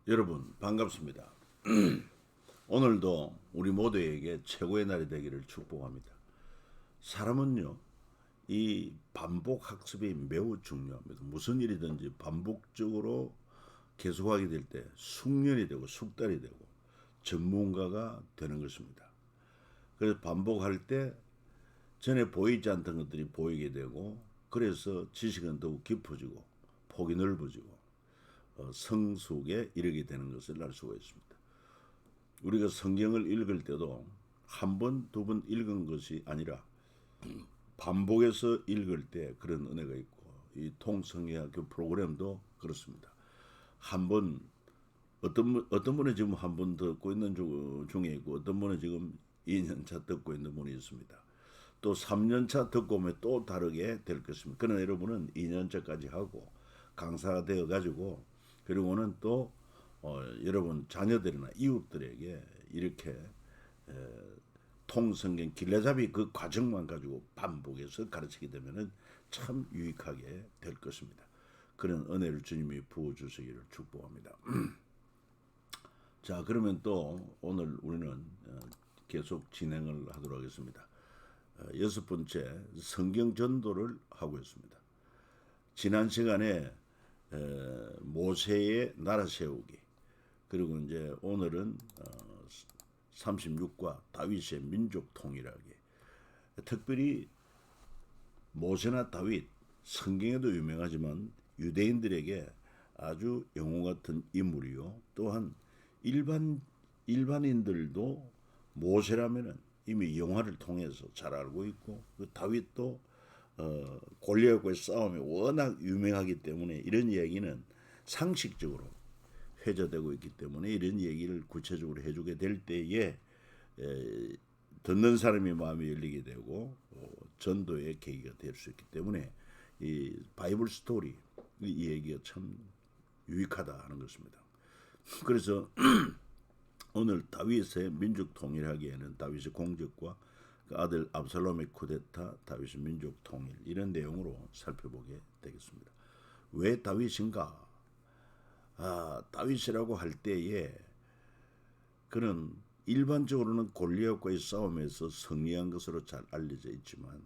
여러분 반갑습니다. 오늘도 우리 모두에게 최고의 날이 되기를 축복합니다. 사람은요, 이 반복 학습이 매우 중요합니다. 무슨 일이든지 반복적으로 계속하게 될 때 숙련이 되고 숙달이 되고 전문가가 되는 것입니다. 그래서 반복할 때 전에 보이지 않던 것들이 보이게 되고, 그래서 지식은 더욱 깊어지고 폭이 넓어지고 성숙에 이르게 되는 것을 알 수가 있습니다. 우리가 성경을 읽을 때도 한 번, 두 번 읽은 것이 아니라 반복해서 읽을 때 그런 은혜가 있고, 이 통성경학교 프로그램도 그렇습니다. 한 번, 어떤 분은 지금 한 번 듣고 있는 중에 있고, 어떤 분은 지금 2년차 듣고 있는 분이 있습니다. 또 3년차 듣고 오면 또 다르게 될 것입니다. 그러나 여러분은 2년차까지 하고 강사가 되어 가지고, 그리고는 또 여러분 자녀들이나 이웃들에게 이렇게 통성경 길라잡이 그 과정만 가지고 반복해서 가르치게 되면은 참 유익하게 될 것입니다. 그런 은혜를 주님이 부어주시기를 축복합니다. 자, 그러면 또 오늘 우리는 계속 진행을 하도록 하겠습니다. 여섯 번째, 성경 전도를 하고 있습니다. 지난 시간에 모세의 나라 세우기, 그리고 이제 오늘은 36과 다윗의 민족 통일하기. 특별히 모세나 다윗, 성경에도 유명하지만 유대인들에게 아주 영웅 같은 인물이요. 또한 일반인들도 모세라면은 이미 영화를 통해서 잘 알고 있고, 그 다윗도 골리앗과의 싸움이 워낙 유명하기 때문에 이런 이야기는 상식적으로 회자되고 있기 때문에 이런 얘기를 구체적으로 해주게 될 때에 듣는 사람의 마음이 열리게 되고 전도의 계기가 될 수 있기 때문에 이 바이블 스토리, 이 얘기가 참 유익하다 하는 것입니다. 그래서 오늘 다윗의 민족 통일하기에는 다윗의 공적과 그 아들 압살롬의 쿠데타, 다윗의 민족 통일, 이런 내용으로 살펴보게 되겠습니다. 왜 다윗인가? 다윗이라고 할 때에 그는 일반적으로는 골리앗과의 싸움에서 승리한 것으로 잘 알려져 있지만,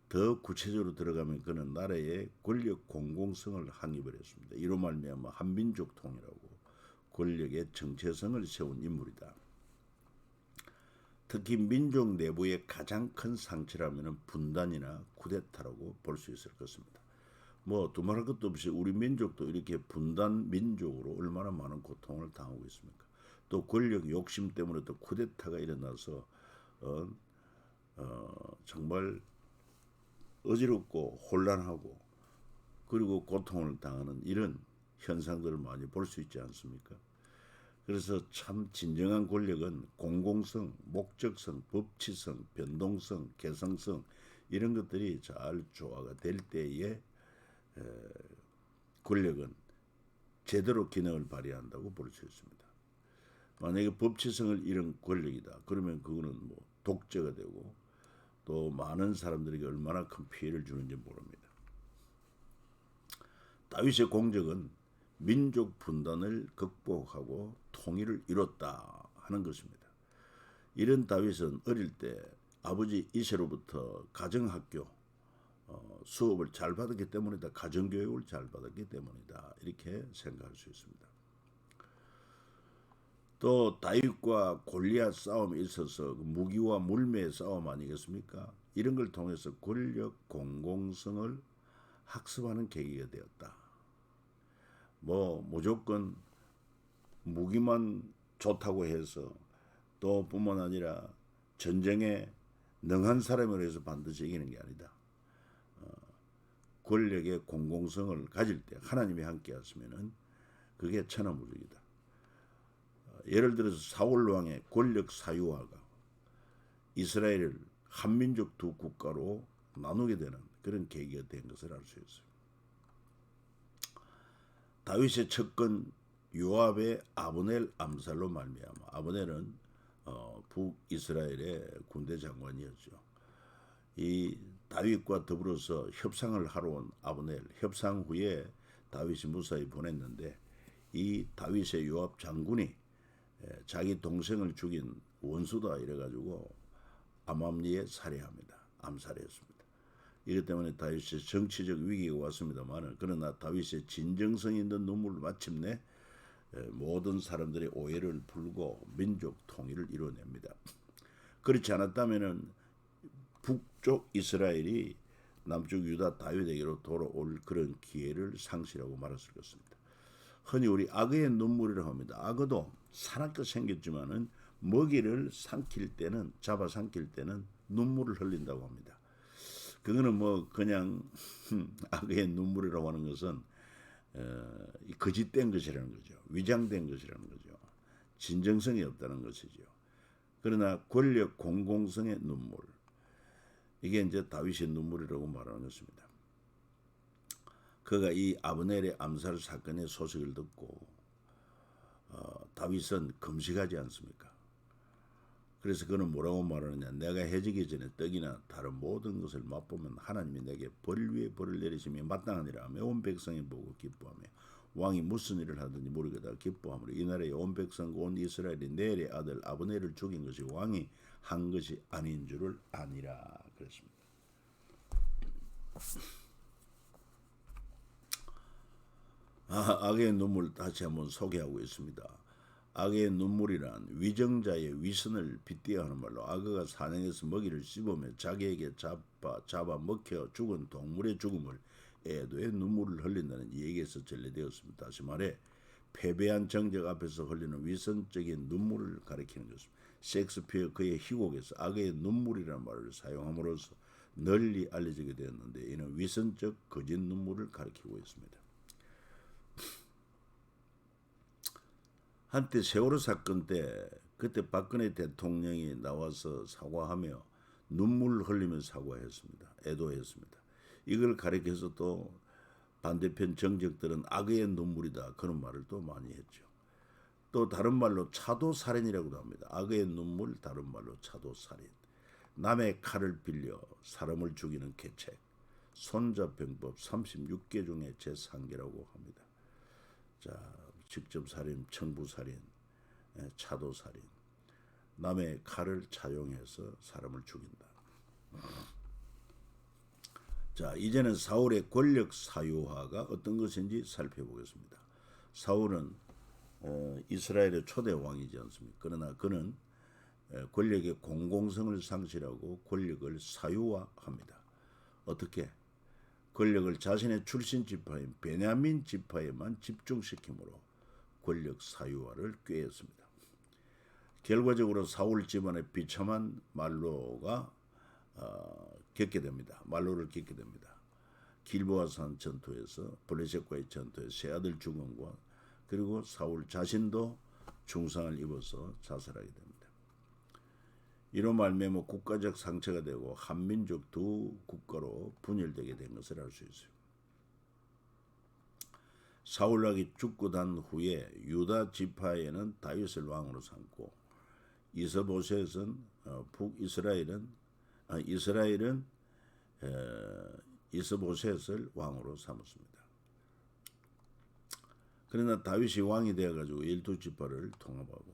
더 구체적으로 들어가면 그는 나라의 권력 공공성을 확립을 했습니다. 이로 말미암아 한민족 통일하고 권력의 정체성을 세운 인물이다. 특히 민족 내부의 가장 큰 상처라면 분단이나 쿠데타라고 볼 수 있을 것입니다. 뭐 두말할 것도 없이 우리 민족도 이렇게 분단 민족으로 얼마나 많은 고통을 당하고 있습니까? 또 권력 욕심 때문에 또 쿠데타가 일어나서 정말 어지럽고 혼란하고 그리고 고통을 당하는 이런 현상들을 많이 볼 수 있지 않습니까? 그래서 참 진정한 권력은 공공성, 목적성, 법치성, 변동성, 개성성, 이런 것들이 잘 조화가 될 때에 권력은 제대로 기능을 발휘한다고 볼 수 있습니다. 만약에 법치성을 잃은 권력이다, 그러면 그거는 뭐 독재가 되고 또 많은 사람들에게 얼마나 큰 피해를 주는지 모릅니다. 다윗의 공적은 민족 분단을 극복하고 통일을 이뤘다 하는 것입니다. 이런 다윗은 어릴 때 아버지 이세로부터 가정학교 수업을 잘 받았기 때문이다, 가정교육을 잘 받았기 때문이다, 이렇게 생각할 수 있습니다. 또 다윗과 골리앗 싸움에 있어서 무기와 물매의 싸움 아니겠습니까? 이런 걸 통해서 권력 공공성을 학습하는 계기가 되었다. 뭐 무조건 무기만 좋다고 해서 또 뿐만 아니라 전쟁에 능한 사람으로 해서 반드시 이기는 게 아니다. 권력의 공공성을 가질 때 하나님이 함께 하시면은 그게 천하무적이다. 예를 들어서 사울 왕의 권력 사유화가 이스라엘을 한민족 두 국가로 나누게 되는 그런 계기가 된 것을 알 수 있어요. 다윗의 척건 요압의 아브넬 암살로 말미암아, 아브넬은 북이스라엘의 군대 장관이었죠. 이 다윗과 더불어서 협상을 하러 온 아브넬, 협상 후에 다윗이 무사히 보냈는데 이 다윗의 요압 장군이 자기 동생을 죽인 원수다 이래가지고 암암리에 살해합니다. 암살했습니다. 이것 때문에 다윗의 정치적 위기가 왔습니다만 그러나 다윗의 진정성 있는 눈물을 마침내 모든 사람들의 오해를 풀고 민족 통일을 이뤄냅니다. 그렇지 않았다면 북쪽 이스라엘이 남쪽 유다 다윗에게로 돌아올 그런 기회를 상실하고 말았을 것입니다. 흔히 우리 악어의 눈물이라고 합니다. 악어도 사납게 생겼지만은 먹이를 잡아 삼킬 때는 눈물을 흘린다고 합니다. 그거는 뭐 그냥 악어의 눈물이라고 하는 것은 거짓된 것이라는 거죠. 위장된 것이라는 거죠. 진정성이 없다는 것이죠. 그러나 권력 공공성의 눈물, 이게 이제 다윗의 눈물이라고 말하는 것입니다. 그가 이 아브넬의 암살 사건의 소식을 듣고 다윗은 금식하지 않습니까? 그래서 그는 뭐라고 말하느냐? 내가 해지기 전에 떡이나 다른 모든 것을 맛보면 하나님이 내게 벌 위에 벌을 내리심이 마땅하니라 하며 온 백성이 보고 기뻐하며 왕이 무슨 일을 하든지 모르겠다 기뻐하므로 이 나라의 온 백성과 온 이스라엘이 넬의 아들 아브넬을 죽인 것이 왕이 한 것이 아닌 줄을 아니라 그랬습니다. 악의 눈물 다시 한번 소개하고 있습니다. 악의 눈물이란 위정자의 위선을 빗대어 하는 말로 악어가 사냥해서 먹이를 씹으며 자기에게 잡아 먹혀 죽은 동물의 죽음을 애도의 눈물을 흘린다는 이 얘기에서 전래되었습니다. 다시 말해 패배한 정적 앞에서 흘리는 위선적인 눈물을 가리키는 것입니다. 셰익스피어 그의 희곡에서 악의 눈물이라는 말을 사용함으로써 널리 알려지게 되었는데 이는 위선적 거짓 눈물을 가리키고 있습니다. 한때 세월호 사건 때 그때 박근혜 대통령이 나와서 사과하며 눈물을 흘리며 사과했습니다. 애도했습니다. 이걸 가리켜서 또 반대편 정적들은 악의 눈물이다 그런 말을 또 많이 했죠. 또 다른 말로 차도살인이라고도 합니다. 악의 눈물 다른 말로 차도살인. 남의 칼을 빌려 사람을 죽이는 계책. 손자병법 36개 중에 제3개라고 합니다. 자, 직접살인, 청부살인, 차도살인. 남의 칼을 차용해서 사람을 죽인다. 자, 이제는 사울의 권력 사유화가 어떤 것인지 살펴보겠습니다. 사울은 이스라엘의 초대 왕이지 않습니까? 그러나 그는 권력의 공공성을 상실하고 권력을 사유화합니다. 어떻게? 권력을 자신의 출신 지파인 베냐민 지파에만 집중시키므로 권력 사유화를 꾀했습니다. 결과적으로 사울 집안의 비참한 말로가 말로를 겪게 됩니다. 길보아산 전투에서 블레셋과의 전투에서 세 아들 죽음과 그리고 사울 자신도 중상을 입어서 자살하게 됩니다. 이로 말미암아 국가적 상처가 되고 한민족 두 국가로 분열되게 된 것을 알 수 있어요. 사울락이 죽고 난 후에 유다 지파에는 다윗을 왕으로 삼고 이스보셋은 이스라엘은 이스보셋을 왕으로 삼았습니다. 그러나 다윗이 왕이 되어가지고 12지파를 통합하고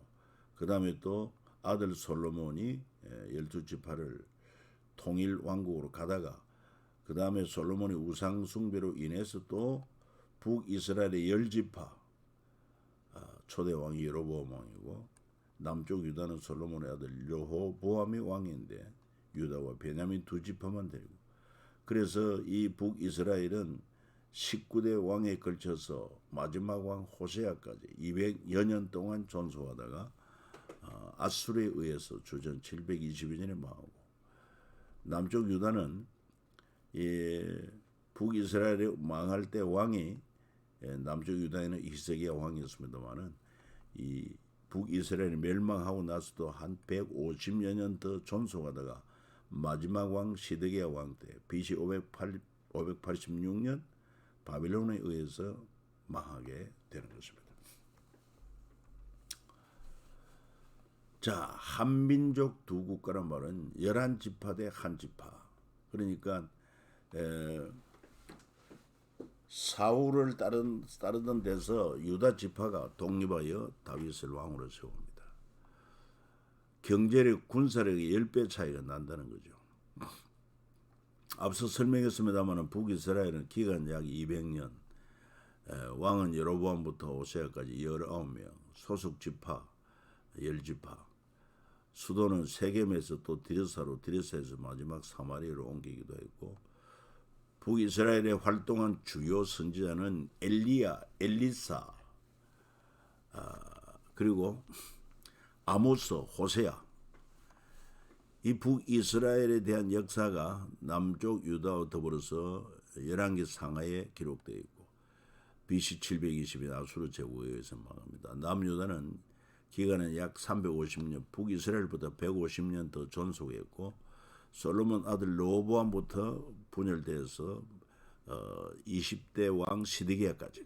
그 다음에 또 아들 솔로몬이 12지파를 통일 왕국으로 가다가 그 다음에 솔로몬이 우상 숭배로 인해서 또 북이스라엘의 10지파 초대 왕이 여로보암 왕이고 남쪽 유다는 솔로몬의 아들 르호보암이 왕인데 유다와 베냐민 두 지파만 되고 그래서 이 북이스라엘은 19대 왕에 걸쳐서 마지막 왕 호세아까지 200여 년 동안 존속하다가 아수르에 의해서 주전 722년에 망하고 남쪽 유다는 북이스라엘이 망할 때 왕이 남쪽 유다에는 히스기야 왕이었습니다만은 이 북이스라엘이 멸망하고 나서도 한 150여 년 더 존속하다가 마지막 왕 시드기야 왕 때 BC 586년 바빌론에 의해서 망하게 되는 것입니다. 자, 한민족 두 국가란 말은 11지파 대 한 지파. 그러니까 사울을 따르던 데서 유다 지파가 독립하여 다윗을 왕으로 세웁니다. 경제력, 군사력의 10배 차이가 난다는 거죠. 앞서 설명했습니다만 북이스라엘은 기간 약 200년, 왕은 여로보암부터 호세아까지 19명, 소속 지파 10지파, 수도는 세겜에서 또 디르사로, 디르사에서 마지막 사마리아로 옮기기도 했고, 북이스라엘에 활동한 주요 선지자는 엘리야, 엘리사, 그리고 아모스, 호세아. 이 북이스라엘에 대한 역사가 남쪽 유다와 더불어서 열왕기 상하에 기록되어 있고, BC 720년 아수르 제국에 의해서 망합니다. 남유다는 기간은 약 350년, 북이스라엘보다 150년 더 존속했고, 솔로몬 아들 르호보암부터 분열되어서 20대 왕 시드기야까지.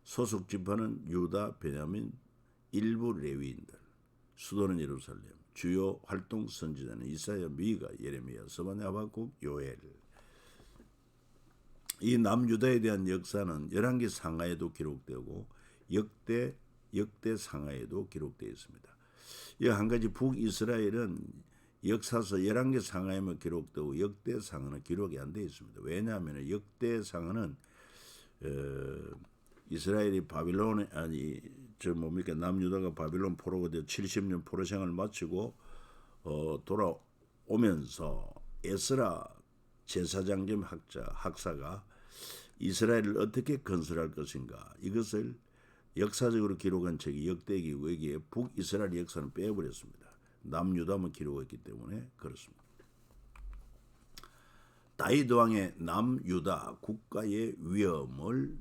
소속 지파는 유다, 베냐민, 일부 레위인들. 수도는 예루살렘. 주요 활동 선지자는 이사야, 미가, 예레미야, 스바냐, 하박국, 요엘. 이 남유다에 대한 역사는 열왕기 상하에도 기록되고 역대 상하에도 기록되어 있습니다. 이 한 가지 북이스라엘은 역사서 열왕기 상하에만 기록되고 역대 상하는 기록이 안 되어 있습니다. 왜냐하면 역대 상하는 이스라엘이 바빌론에 남유다가 바빌론 포로가 되어 70년 포로 생활을 마치고 돌아오면서 에스라 제사장 겸 학사가 이스라엘을 어떻게 건설할 것인가, 이것을 역사적으로 기록한 책이 역대기 외기에 북이스라엘 역사는 빼버렸습니다. 남유다만 기록했기 때문에 그렇습니다. 다윗 왕의 남유다 국가의 위험을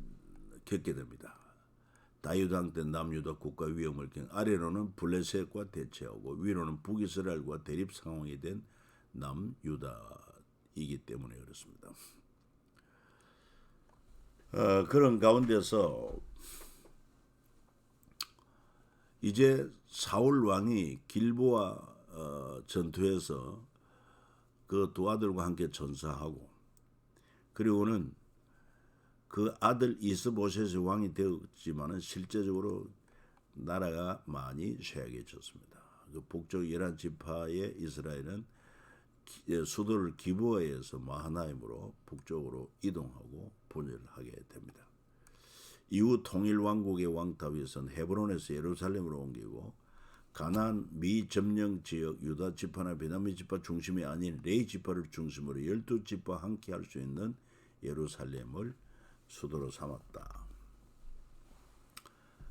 겪게 됩니다. 다윗 왕 때 남유다 국가 위험을 겪 아래로는 블레셋과 대치하고 위로는 북이스라엘과 대립 상황이 된 남유다이기 때문에 그렇습니다. 그런 가운데서 이제 사울 왕이 길보아 전투에서 그 두 아들과 함께 전사하고, 그리고는 그 아들 이스보셋이 왕이 되었지만은 실제적으로 나라가 많이 쇠약해졌습니다. 그 북쪽 11지파의 이스라엘은 수도를 기브아에서 마하나임으로 북쪽으로 이동하고 분열하게 됩니다. 이후 통일왕국의 왕 다윗은 헤브론에서 예루살렘으로 옮기고 가나안 미점령 지역 유다 지파나 베냐민 지파 중심이 아닌 레위 지파를 중심으로 12지파 함께 할 수 있는 예루살렘을 수도로 삼았다.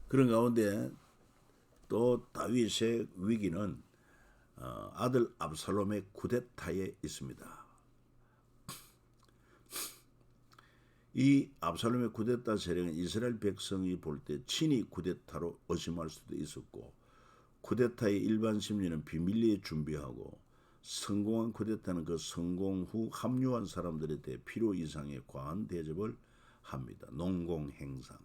그런 가운데 또 다윗의 위기는 아들 압살롬의 쿠데타에 있습니다. 이 압살롬의 쿠데타 세력은 이스라엘 백성이 볼 때 친위 쿠데타로 의심할 수도 있었고, 쿠데타의 일반 심리는 비밀리에 준비하고, 성공한 쿠데타는 그 성공 후 합류한 사람들에 대해 필요 이상의 과한 대접을 합니다. 농공행상.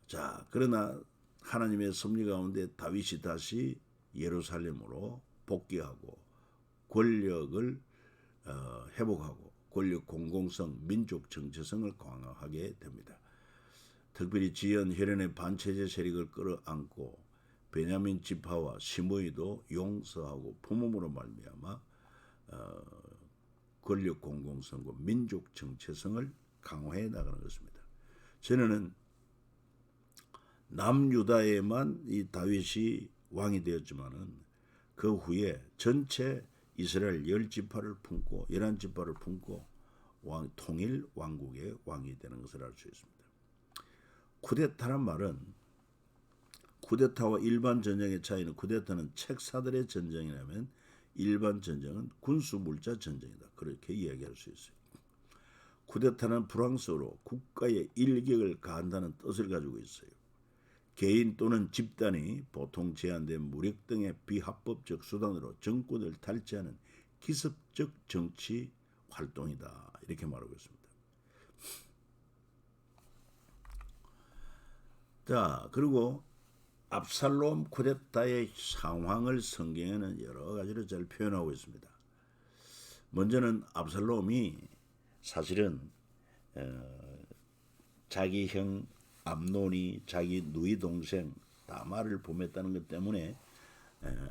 자, 그러나 하나님의 섭리 가운데 다윗이 다시 예루살렘으로 복귀하고 권력을 회복하고 권력 공공성, 민족 정체성을 강화하게 됩니다. 특별히 지연 혈연의 반체제 세력을 끌어안고 베냐민 지파와 시므이도 용서하고 품음으로 말미암아 권력 공공성과 민족 정체성을 강화해 나가는 것입니다. 저는 남유다에만 이 다윗이 왕이 되었지만은 그 후에 전체 이스라엘 10지파를 품고 11지파를 품고 통일 왕국의 왕이 되는 것을 알 수 있습니다. 쿠데타란 말은, 쿠데타와 일반 전쟁의 차이는, 쿠데타는 책사들의 전쟁이라면 일반 전쟁은 군수 물자 전쟁이다. 그렇게 이야기할 수 있어요. 쿠데타는 프랑스어로 국가의 일격을 가한다는 뜻을 가지고 있어요. 개인 또는 집단이 보통 제한된 무력 등의 비합법적 수단으로 정권을 탈취하는 기습적 정치 활동이다. 이렇게 말하고 있습니다. 자, 그리고 압살롬 쿠데타의 상황을 성경에는 여러 가지로 잘 표현하고 있습니다. 먼저는 압살롬이 사실은 자기 형 암논이 자기 누이 동생 다말을 범했다는 것 때문에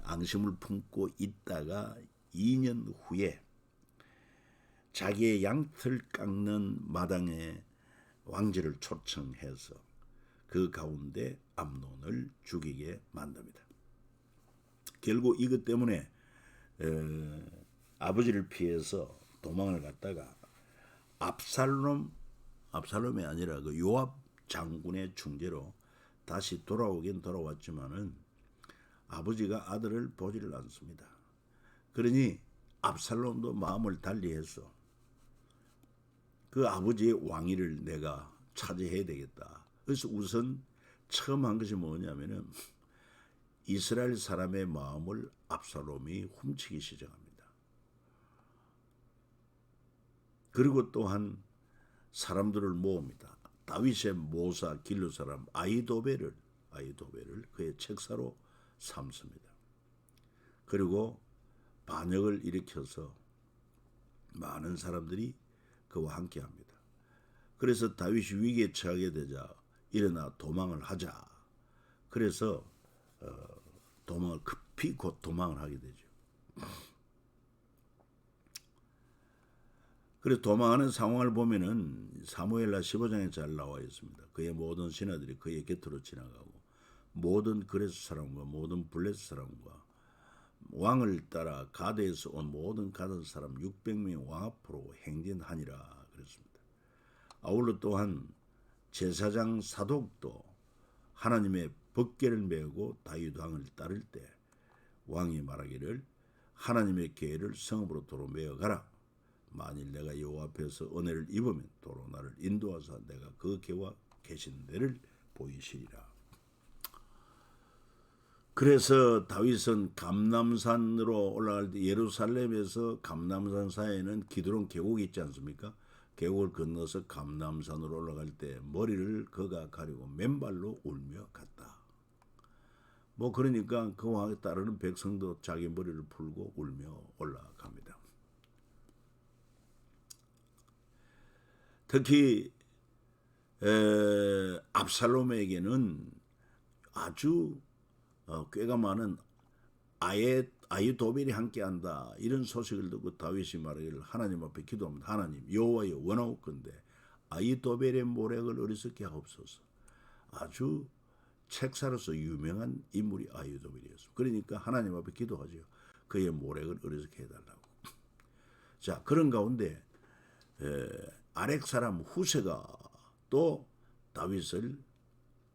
앙심을 품고 있다가 2년 후에 자기의 양털 깎는 마당에 왕제를 초청해서 그 가운데 암논을 죽이게 만듭니다. 결국 이것 때문에 아버지를 피해서 도망을 갔다가 압살롬이 아니라 그 요압 장군의 중재로 다시 돌아오긴 돌아왔지만은 아버지가 아들을 보지를 않습니다. 그러니 압살롬도 마음을 달리해서 그 아버지의 왕위를 내가 차지해야 되겠다. 그래서 우선 처음 한 것이 뭐냐면은 이스라엘 사람의 마음을 압살롬이 훔치기 시작합니다. 그리고 또한 사람들을 모읍니다. 다윗의 모사 길르 사람 아히도벨을 그의 책사로 삼습니다. 그리고 반역을 일으켜서 많은 사람들이 그와 함께합니다. 그래서 다윗이 위기에 처하게 되자 일어나 도망을 하자. 그래서 도망을 급히 곧 도망을 하게 되죠. 그래서 도망하는 상황을 보면은 사무엘하 15장에 잘 나와 있습니다. 그의 모든 신하들이 그의 곁으로 지나가고 모든 그레스 사람과 모든 블레스 사람과 왕을 따라 가드에서 온 모든 가드 사람 600명이 왕 앞으로 행진하니라 그랬습니다. 아울러 또한 제사장 사독도 하나님의 법궤를 메고 다윗 왕을 따를 때 왕이 말하기를 하나님의 계를 성읍으로 도로 메어 가라. 만일 내가 여호와 앞에서 은혜를 입으면 도로 나를 인도하사 내가 그 계와 계신 데를 보이시리라. 그래서 다윗은 감람산으로 올라갈 때 예루살렘에서 감람산 사이에는 기드론 계곡이 있지 않습니까? 계곡을 건너서 감람산으로 올라갈 때 머리를 그가 가리고 맨발로 울며 갔다. 뭐 그러니까 그 왕에 따르는 백성도 자기 머리를 풀고 울며 올라갑니다. 특히 압살롬에게는 아주 꾀가 많은 아히도벨이 함께한다 이런 소식을 듣고 다윗이 말하기를 하나님 앞에 기도합니다. 하나님 여호와여 원하옵건대 아히도벨의 모략을 어리석게 하옵소서. 아주 책사로서 유명한 인물이 아히도벨이었습니다. 그러니까 하나님 앞에 기도하죠. 그의 모략을 어리석게 해달라고. 자, 그런 가운데 아렉 사람 후세가 또 다윗을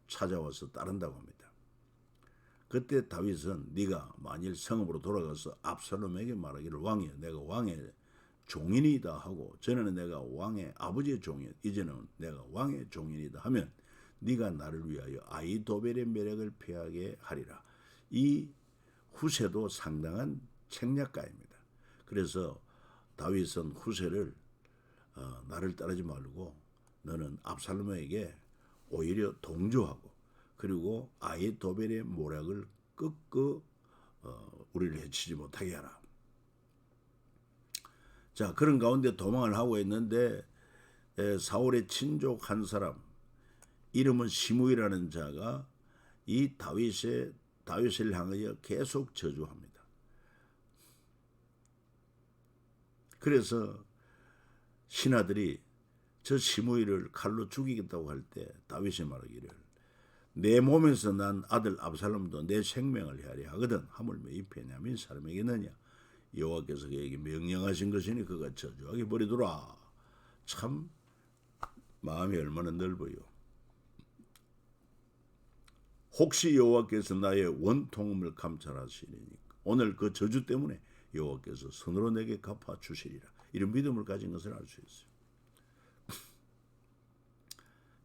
찾아와서 따른다고 합니다. 그때 다윗은 네가 만일 성읍으로 돌아가서 압살롬에게 말하기를 왕이여 내가 왕의 종인이다 하고 전에는 내가 왕의 아버지의 종이었 이제는 내가 왕의 종인이다 하면 네가 나를 위하여 아히도벨의 매력을 피하게 하리라. 이 후세도 상당한 책략가입니다. 그래서 다윗은 후세를 나를 따르지 말고 너는 압살롬에게 오히려 동조하고 그리고 아히도벨의 모략을 끄끄 우리를 해치지 못하게 하라. 자, 그런 가운데 도망을 하고 있는데 사울의 친족 한 사람 이름은 시므이라는 자가 이 다윗을 향하여 계속 저주합니다. 그래서 신하들이 저 시므이를 칼로 죽이겠다고 할 때 다윗이 말하기를 내 몸에서 난 아들 압살롬도 내 생명을 헤아려 하거든 하물며 이 베냐민 사람에게느냐 여호와께서 그에게 명령하신 것이니 그가 저주하게 버리더라. 참 마음이 얼마나 넓어요. 혹시 여호와께서 나의 원통음을 감찰하시리니까 오늘 그 저주 때문에 여호와께서 손으로 내게 갚아 주시리라. 이런 믿음을 가진 것을 알 수 있어요.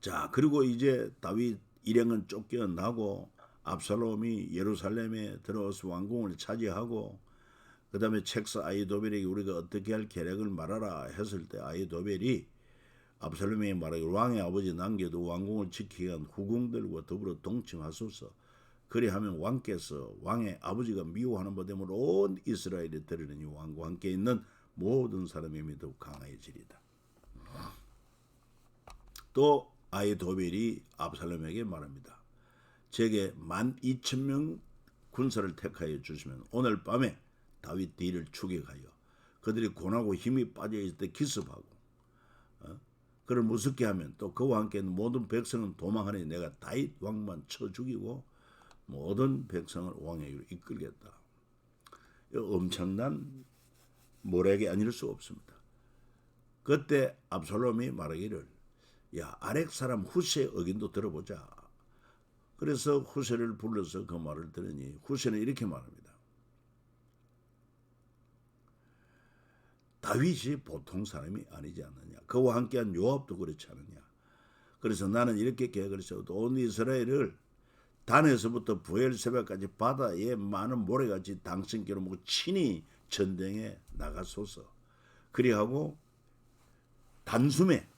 자, 그리고 이제 다윗 일행은 쫓겨나고 압살롬이 예루살렘에 들어와서 왕궁을 차지하고 그 다음에 책사 아히도벨에게 우리가 어떻게 할 계략을 말하라 했을 때 아히도벨이 압살롬에게 말하기를 왕의 아버지 남겨도 왕궁을 지키기 위한 후궁들과 더불어 동침하소서. 그리하면 왕께서 왕의 아버지가 미워하는 바 되므로 온 이스라엘이 들으니 왕과 함께 있는 모든 사람의 힘이 더욱 강해지리다. 또 아히도벨이 압살롬에게 말합니다. 제게 12,000명 군사를 택하여 주시면 오늘 밤에 다윗 뒤를 추격하여 그들이 고나고 힘이 빠져 있을 때 기습하고 그를 무섭게 하면 또 그와 함께 있는 모든 백성은 도망하니 내가 다윗 왕만 쳐 죽이고 모든 백성을 왕에게로 이끌겠다. 엄청난 모략이 아닐 수 없습니다. 그때 압살롬이 말하기를 야 아렉 사람 후세의 의견도 들어보자. 그래서 후세를 불러서 그 말을 들으니 후세는 이렇게 말합니다. 다윗이 보통 사람이 아니지 않느냐. 그와 함께한 요압도 그렇지 않느냐. 그래서 나는 이렇게 계획을 세워도 온 이스라엘을 단에서부터 부엘세바까지 바다에 많은 모래같이 당신께로 모고 친히 전쟁에 나가소서. 그리하고 단숨에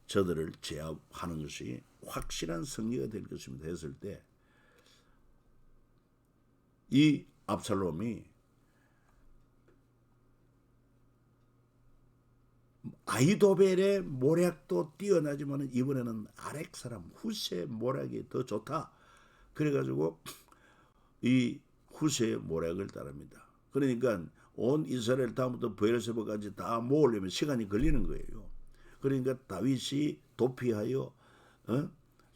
저들을 제압하는 것이 확실한 승리가 될 것입니다 했을 때 이 압살롬이 아히도벨의 모략도 뛰어나지만 이번에는 아렉 사람 후세의 모략이 더 좋다. 그래가지고 이 후세의 모략을 따릅니다. 그러니까 온 이스라엘 다음부터 브엘세바까지 다 모으려면 시간이 걸리는 거예요. 그러니까 다윗이 도피하여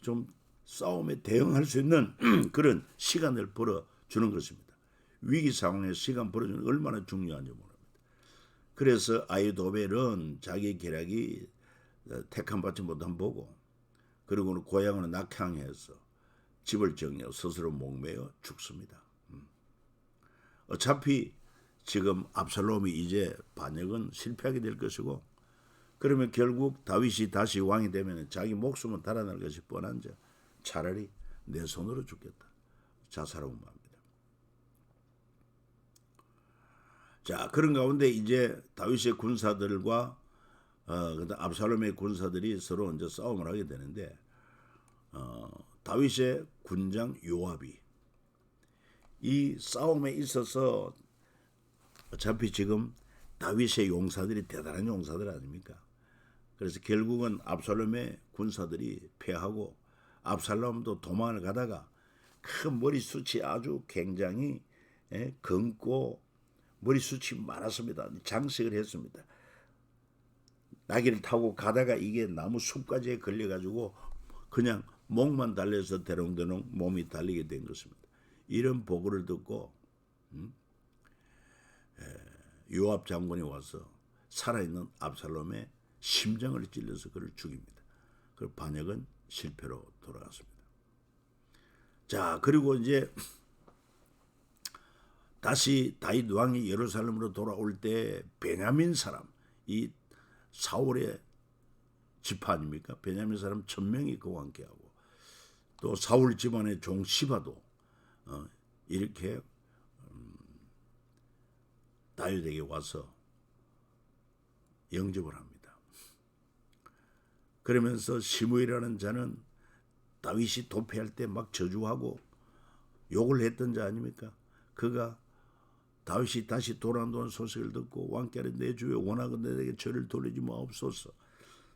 좀 싸움에 대응할 수 있는 그런 시간을 벌어주는 것입니다. 위기 상황에 시간 벌어주는 게 얼마나 중요한지 모릅니다. 그래서 아히도벨은 자기 계략이 택함 받지 못한 보고 그리고는 고향으로 낙향해서 집을 정리하고 스스로 목매어 죽습니다. 어차피 지금 압살롬이 이제 반역은 실패하게 될 것이고 그러면 결국 다윗이 다시 왕이 되면 자기 목숨은 달아날 것이 뻔한데 차라리 내 손으로 죽겠다. 자살하고 맙니다. 자 그런 가운데 이제 다윗의 군사들과 압살롬의 군사들이 서로 이제 싸움을 하게 되는데 다윗의 군장 요압이 이 싸움에 있어서 어차피 지금 다윗의 용사들이 대단한 용사들 아닙니까? 그래서 결국은 압살롬의 군사들이 패하고 압살롬도 도망을 가다가 큰 머리숱이 아주 굉장히 검고 머리숱이 많았습니다. 장식을 했습니다. 나귀를 타고 가다가 이게 나무 숲까지 걸려가지고 그냥 목만 달려서 대롱대롱 몸이 달리게 된 것입니다. 이런 보고를 듣고 요압 장군이 와서 살아있는 압살롬의 심장을 찔러서 그를 죽입니다. 그 반역은 실패로 돌아갔습니다. 자 그리고 이제 다시 다윗 왕이 예루살렘으로 돌아올 때 베냐민 사람 이 사울의 지파 아닙니까? 베냐민 사람 1000명이 그와 함께하고 또 사울 집안의 종 시바도 이렇게 다윗에게 와서 영접을 합니다. 그러면서 시므이라는 자는 다윗이 도피할 때 막 저주하고 욕을 했던 자 아닙니까? 그가 다윗이 다시 돌아온다는 소식을 듣고 왕께로 내 주에 원하건대 내게 저를 돌리지 마옵소서.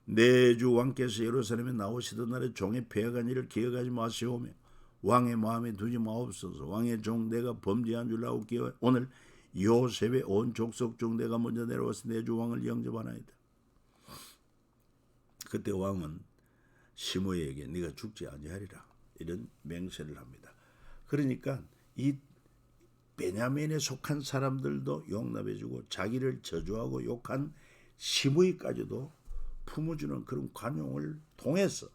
내 주 왕께서 예루살렘에 나오시던 날에 종의 패역한 일을 기억하지 마시오며 왕의 마음에 두지 마옵소서. 왕의 종 내가 범죄한 줄 아옵기에 오늘 요셉의 온 족속 중 내가 먼저 내려와서 내 주 왕을 영접하나이다. 그때 왕은 시므이에게 네가 죽지 아니하리라 이런 맹세를 합니다. 그러니까 이 베냐민에 속한 사람들도 용납해주고 자기를 저주하고 욕한 시므이까지도 품어주는 그런 관용을 통해서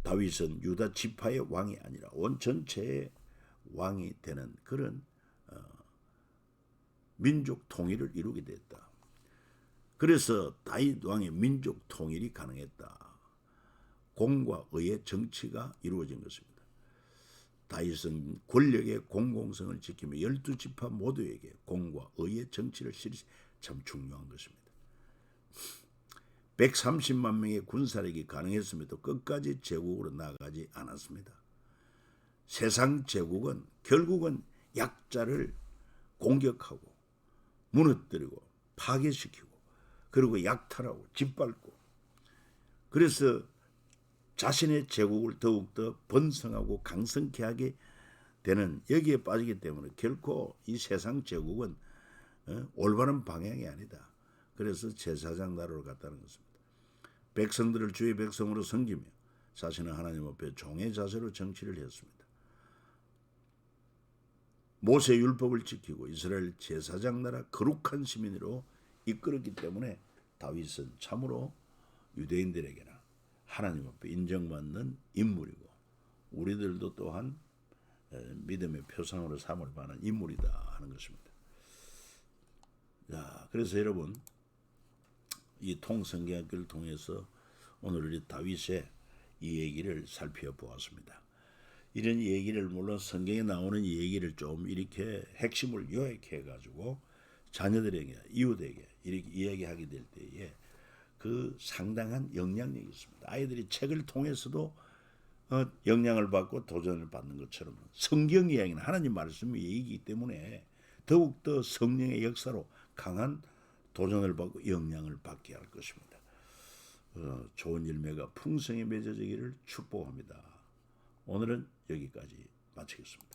다윗은 유다 지파의 왕이 아니라 온 전체의 왕이 되는 그런 민족 통일을 이루게 됐다. 그래서 다윗 왕의 민족 통일이 가능했다. 공과 의의 정치가 이루어진 것입니다. 다윗은 권력의 공공성을 지키며 12지파 모두에게 공과 의의 정치를 실시 참 중요한 것입니다. 130만 명의 군사력이 가능했음에도 끝까지 제국으로 나가지 않았습니다. 세상 제국은 결국은 약자를 공격하고 무너뜨리고 파괴시키고 그리고 약탈하고 짓밟고 그래서 자신의 제국을 더욱더 번성하고 강성케 하게 되는 여기에 빠지기 때문에 결코 이 세상 제국은 올바른 방향이 아니다. 그래서 제사장 나라로 갔다는 것입니다. 백성들을 주의 백성으로 섬기며 자신은 하나님 앞에 종의 자세로 정치를 했습니다. 모세 율법을 지키고 이스라엘 제사장 나라 거룩한 시민으로 이끌었기 때문에 다윗은 참으로 유대인들에게나 하나님 앞에 인정받는 인물이고 우리들도 또한 믿음의 표상으로 삼을 만한 인물이다 하는 것입니다. 자, 그래서 여러분 이 통성경학교를 통해서 오늘 우리 다윗의 이 얘기를 살펴보았습니다. 이런 얘기를 물론 성경에 나오는 얘기를 좀 이렇게 핵심을 요약해 가지고 자녀들에게 이웃에게 이렇게 이야기하게 될 때에 그 상당한 영향력이 있습니다. 아이들이 책을 통해서도 영향을 받고 도전을 받는 것처럼 성경 이야기는 하나님 말씀의 얘기이기 때문에 더욱더 성령의 역사로 강한 도전을 받고 영향을 받게 할 것입니다. 좋은 열매가 풍성히 맺어지기를 축복합니다. 오늘은 여기까지 마치겠습니다.